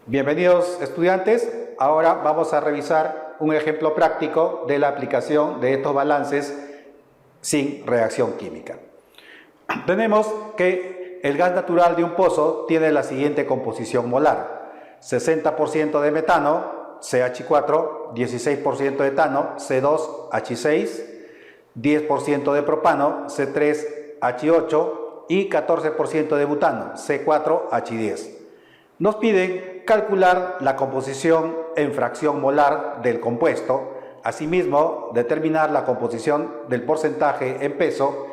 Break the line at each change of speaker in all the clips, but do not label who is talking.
Bienvenidos estudiantes, ahora vamos a revisar un ejemplo práctico de la aplicación de estos balances sin reacción química. Tenemos que el gas natural de un pozo tiene la siguiente composición molar: 60% de metano, CH4, 16% de etano, C2H6, 10% de propano, C3H8 y 14% de butano, C4H10. Nos piden calcular la composición en fracción molar del compuesto, asimismo determinar la composición del porcentaje en peso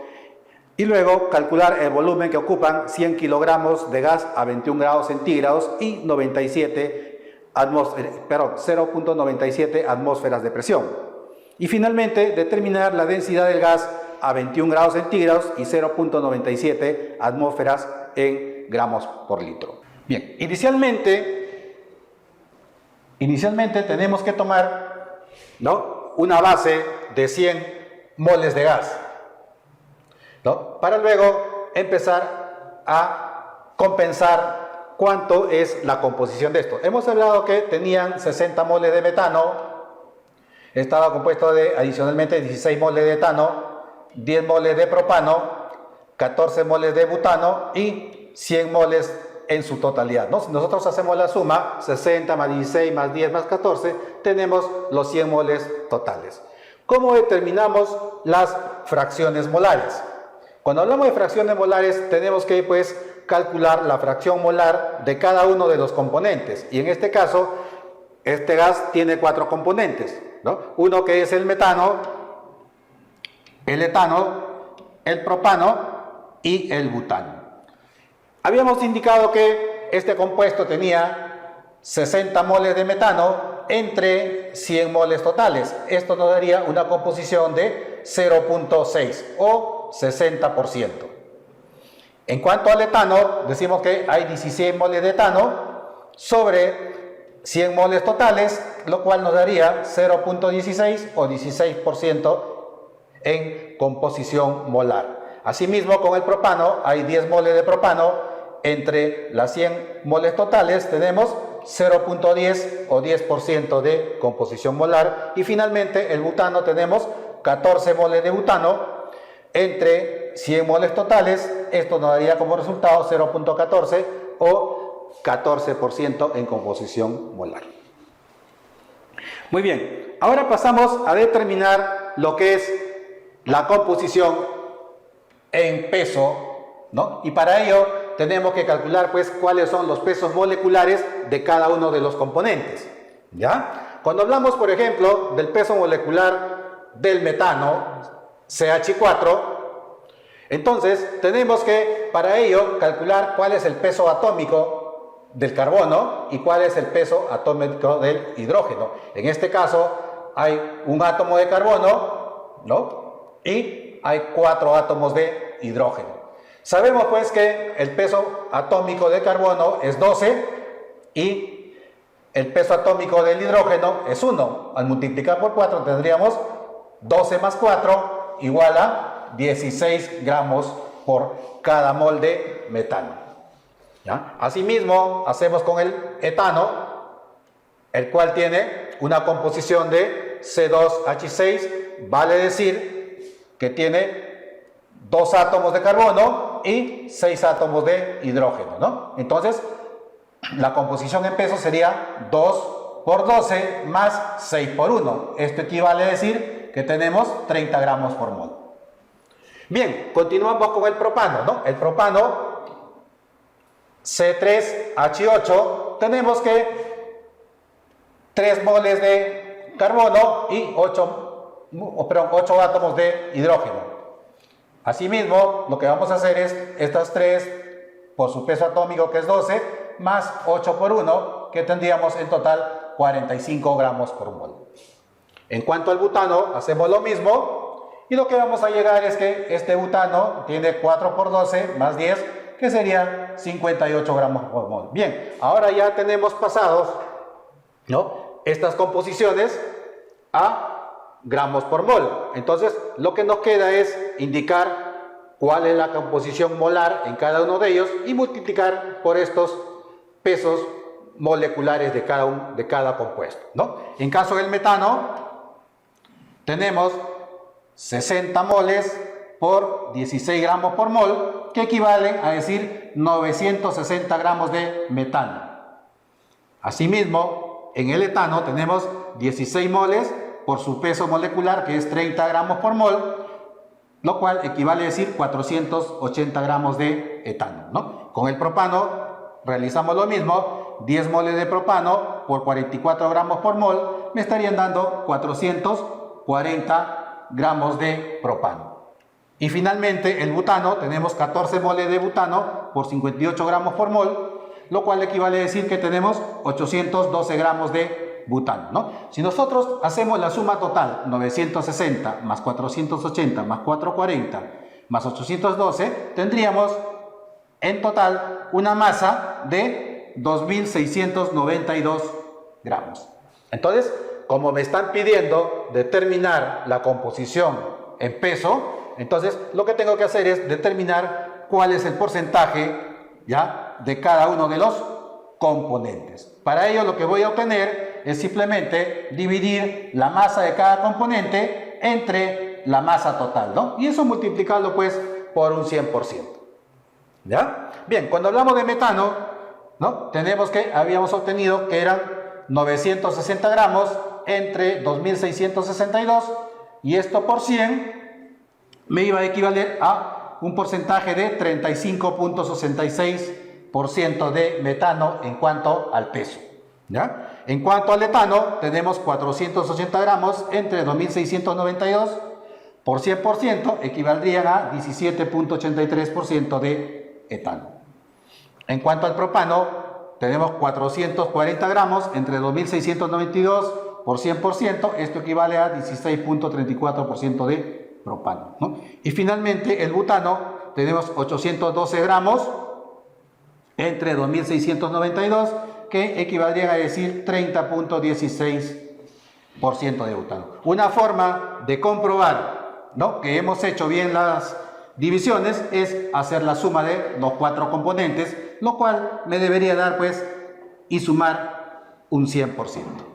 y luego calcular el volumen que ocupan 100 kilogramos de gas a 21 grados centígrados y 0.97 atmósferas de presión. Y finalmente determinar la densidad del gas a 21 grados centígrados y 0.97 atmósferas en gramos por litro. Bien, inicialmente tenemos que tomar, ¿no?, una base de 100 moles de gas, ¿no?, para luego empezar a compensar cuánto es la composición de esto. Hemos hablado que tenían 60 moles de metano, estaba compuesto adicionalmente 16 moles de etano, 10 moles de propano, 14 moles de butano y 100 moles en su totalidad, ¿no? Si nosotros hacemos la suma, 60 más 16 más 10 más 14, tenemos los 100 moles totales. ¿Cómo determinamos las fracciones molares? Cuando hablamos de fracciones molares, tenemos que calcular la fracción molar de cada uno de los componentes. Y en este caso, este gas tiene 4 componentes, ¿no? Uno que es el metano, el etano, el propano y el butano. Habíamos indicado que este compuesto tenía 60 moles de metano entre 100 moles totales. Esto nos daría una composición de 0.6 o 60%. En cuanto al etano, decimos que hay 16 moles de etano sobre 100 moles totales, lo cual nos daría 0.16 o 16% en composición molar. Asimismo, con el propano hay 10 moles de propano. Entre las 100 moles totales tenemos 0.10 o 10% de composición molar. Y finalmente el butano tenemos 14 moles de butano entre 100 moles totales. Esto nos daría como resultado 0.14 o 14% en composición molar. Muy bien, ahora pasamos a determinar lo que es la composición en peso, ¿no? Y para ello tenemos que calcular cuáles son los pesos moleculares de cada uno de los componentes, ¿ya? Cuando hablamos, por ejemplo, del peso molecular del metano, CH4, entonces tenemos que para ello calcular cuál es el peso atómico del carbono y cuál es el peso atómico del hidrógeno. En este caso hay un átomo de carbono, ¿no?, y hay 4 átomos de hidrógeno. Sabemos que el peso atómico de carbono es 12 y el peso atómico del hidrógeno es 1. Al multiplicar por 4 tendríamos 12 más 4 igual a 16 gramos por cada mol de metano, ¿ya? Asimismo, hacemos con el etano, el cual tiene una composición de C2H6, vale decir que tiene 2 átomos de carbono y 6 átomos de hidrógeno, ¿no? Entonces, la composición en peso sería 2 por 12 más 6 por 1. Esto equivale a decir que tenemos 30 gramos por mol. Bien, continuamos con el propano, ¿no? El propano, C3H8, tenemos que 3 moles de carbono y 8 átomos de hidrógeno. Asimismo, lo que vamos a hacer es estas 3 por su peso atómico, que es 12, más 8 por 1, que tendríamos en total 45 gramos por mol. En cuanto al butano, hacemos lo mismo y lo que vamos a llegar es que este butano tiene 4 por 12 más 10, que sería 58 gramos por mol. Bien, ahora ya tenemos pasados, ¿no?, estas composiciones a gramos por mol. Entonces, lo que nos queda es indicar cuál es la composición molar en cada uno de ellos y multiplicar por estos pesos moleculares de cada compuesto, ¿no? En caso del metano, tenemos 60 moles por 16 gramos por mol, que equivalen a decir 960 gramos de metano. Asimismo, en el etano tenemos 16 moles por su peso molecular, que es 30 gramos por mol, lo cual equivale a decir 480 gramos de etano, ¿no? Con el propano realizamos lo mismo, 10 moles de propano por 44 gramos por mol, me estarían dando 440 gramos de propano. Y finalmente el butano, tenemos 14 moles de butano por 58 gramos por mol, lo cual equivale a decir que tenemos 812 gramos de butano, ¿no? Si nosotros hacemos la suma total, 960 más 480 más 440 más 812, tendríamos en total una masa de 2.692 gramos. Entonces, como me están pidiendo determinar la composición en peso, entonces lo que tengo que hacer es determinar cuál es el porcentaje, ¿ya?, de cada uno de los componentes. Para ello lo que voy a obtener es simplemente dividir la masa de cada componente entre la masa total, ¿no? Y eso multiplicarlo pues por un 100%. ¿Ya? Bien, cuando hablamos de metano, ¿no?, tenemos que habíamos obtenido que eran 960 gramos entre 2.662 y esto por 100 me iba a equivaler a un porcentaje de 35.66% de metano en cuanto al peso. ¿Ya? En cuanto al etano, tenemos 480 gramos entre 2.692 por 100%, equivaldrían a 17.83% de etano. En cuanto al propano, tenemos 440 gramos entre 2.692 por 100%, esto equivale a 16.34% de propano, ¿no? Y finalmente el butano, tenemos 812 gramos entre 2.692, que equivaldría a decir 30.16% de butano. Una forma de comprobar, ¿no?, que hemos hecho bien las divisiones es hacer la suma de los 4 componentes, lo cual me debería dar pues y sumar un 100%.